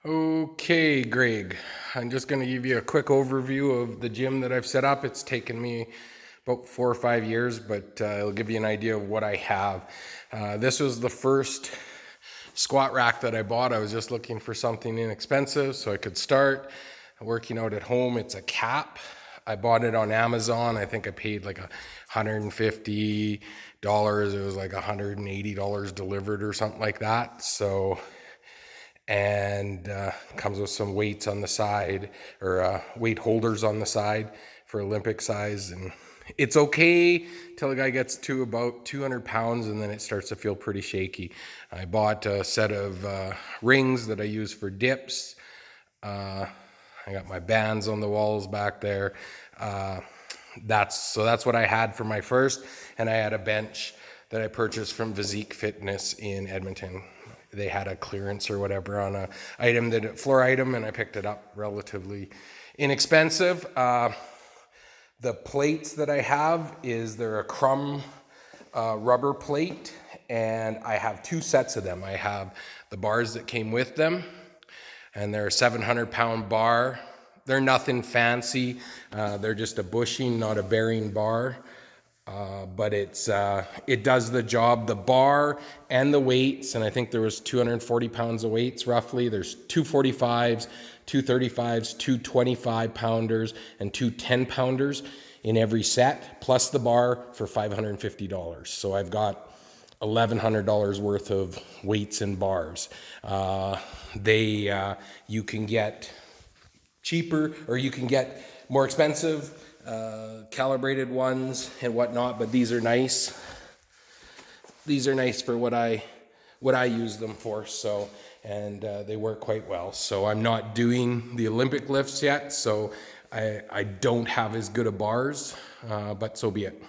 Okay, Greg, I'm just going to give you a quick overview of the gym that I've set up. It's taken me about 4 or 5 years, but it'll give you an idea of what I have. This was the first squat rack that I bought. I was just looking for something inexpensive so I could start working out at home. It's a cap. I bought it on Amazon. I think I paid like $150. It was like $180 delivered or something like that. And comes with some weights on the side, or weight holders on the side for Olympic size. And it's okay till the guy gets to about 200 pounds, and then it starts to feel pretty shaky. I bought a set of rings that I use for dips. I got my bands on the walls back there. That's what I had for my first, and I had a bench that I purchased from Physique Fitness in Edmonton. They had a clearance or whatever on a floor item, and I picked it up relatively inexpensive. The plates that I have they're a Crumb rubber plate, and I have two sets of them. I have the bars that came with them, and they're a 700-pound bar. They're nothing fancy. They're just a bushing, not a bearing bar. But it does the job. The bar and the weights, and I think there was 240 pounds of weights roughly. There's 245s, 235s, 225 pounders, and two 10-pounders in every set, plus the bar for $550. So I've got $1,100 worth of weights and bars. You can get cheaper, or you can get more expensive calibrated ones and whatnot, but these are nice. These are nice for what I use them for. So, and they work quite well. So I'm not doing the Olympic lifts yet, so I don't have as good a bars, but so be it.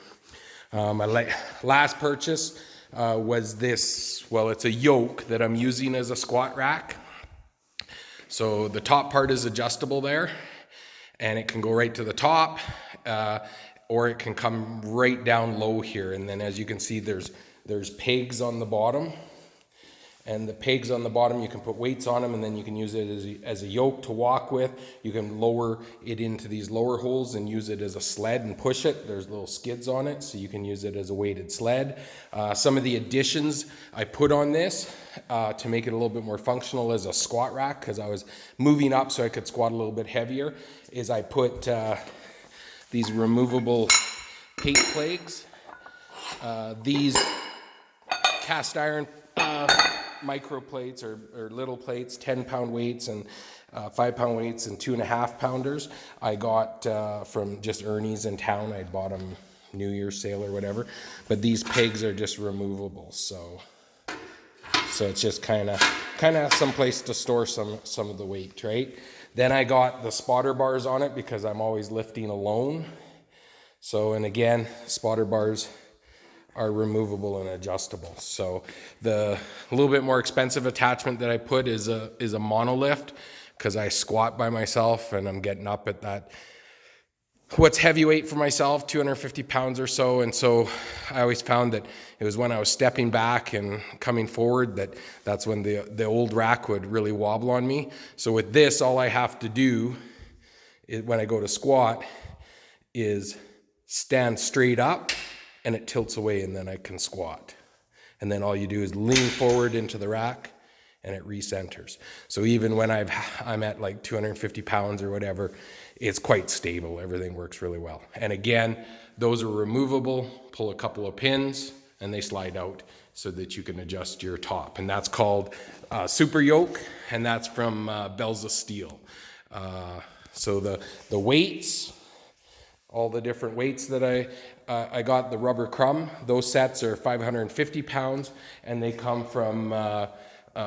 My last purchase was this. Well, it's a yoke that I'm using as a squat rack. So the top part is adjustable there, and it can go right to the top, or it can come right down low here. And then as you can see, there's pegs on the bottom, and the pegs on the bottom, you can put weights on them, and then you can use it as a yoke to walk with. You can lower it into these lower holes and use it as a sled and push it. There's little skids on it, so you can use it as a weighted sled. Some of the additions I put on this to make it a little bit more functional as a squat rack, because I was moving up so I could squat a little bit heavier, is I put these removable pate plates. These cast iron micro plates, or little plates, 10-pound weights and 5-pound weights and 2.5-pounders. I got from just Ernie's in town. I bought them New Year's sale or whatever. But these pegs are just removable, so it's just kind of some place to store some of the weight, right? Then I got the spotter bars on it because I'm always lifting alone. So, and again, spotter bars are removable and adjustable. So the little bit more expensive attachment that I put is a monolift, because I squat by myself and I'm getting up at that, what's heavyweight for myself, 250 pounds or so. And so I always found that it was when I was stepping back and coming forward that's when the old rack would really wobble on me. So with this, all I have to do when I go to squat is stand straight up, and it tilts away, and then I can squat. And then all you do is lean forward into the rack, and it recenters. So even when I'm at like 250 pounds or whatever, it's quite stable. Everything works really well. And again, those are removable. Pull a couple of pins, and they slide out so that you can adjust your top. And that's called Super Yoke, and that's from Belza Steel. So the weights, all the different weights that I got, the rubber Crumb, those sets are 550 pounds, and they come from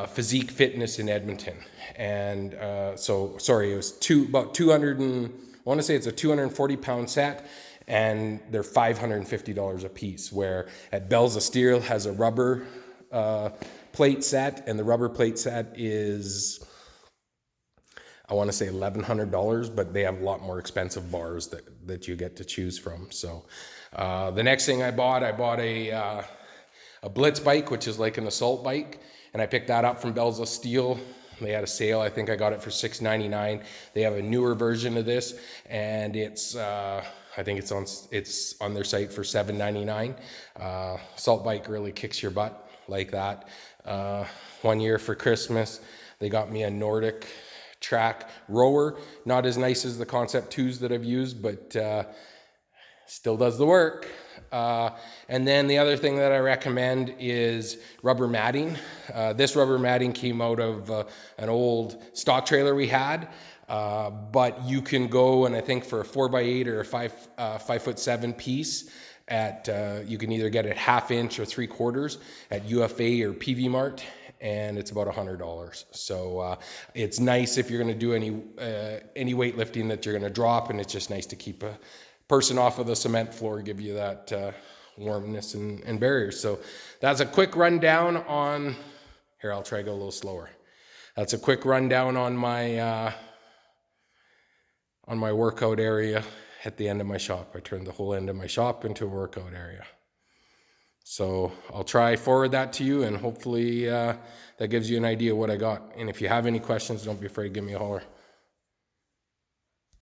Physique Fitness in Edmonton. And it was about 200 and I want to say it's a 240-pound set, and they're $550 a piece, where at Belza Steel has a rubber plate set, and the rubber plate set is, I want to say $1,100, but they have a lot more expensive bars that you get to choose from. So the next thing I bought a Blitz bike, which is like an assault bike, and I picked that up from Belza Steel They had a sale. I think I got it for $6.99. They have a newer version of this, and it's I think it's on their site for $7.99. Salt Bike really kicks your butt like that. One year for Christmas, they got me a Nordic track rower. Not as nice as the Concept 2s that I've used, but still does the work. And then the other thing that I recommend is rubber matting. This rubber matting came out of an old stock trailer we had, but you can go, and I think for a 4x8 or a 5'7" piece at, you can either get it 1/2 inch or 3/4 at UFA or PV Mart, and it's about $100. So it's nice if you're going to do any weightlifting that you're going to drop, and it's just nice to keep a person off of the cement floor, give you that warmness and barriers. So that's a quick rundown on, here, I'll try to go a little slower. That's a quick rundown on my workout area at the end of my shop. I turned the whole end of my shop into a workout area. So I'll try forward that to you, and hopefully that gives you an idea what I got. And if you have any questions, don't be afraid to give me a holler.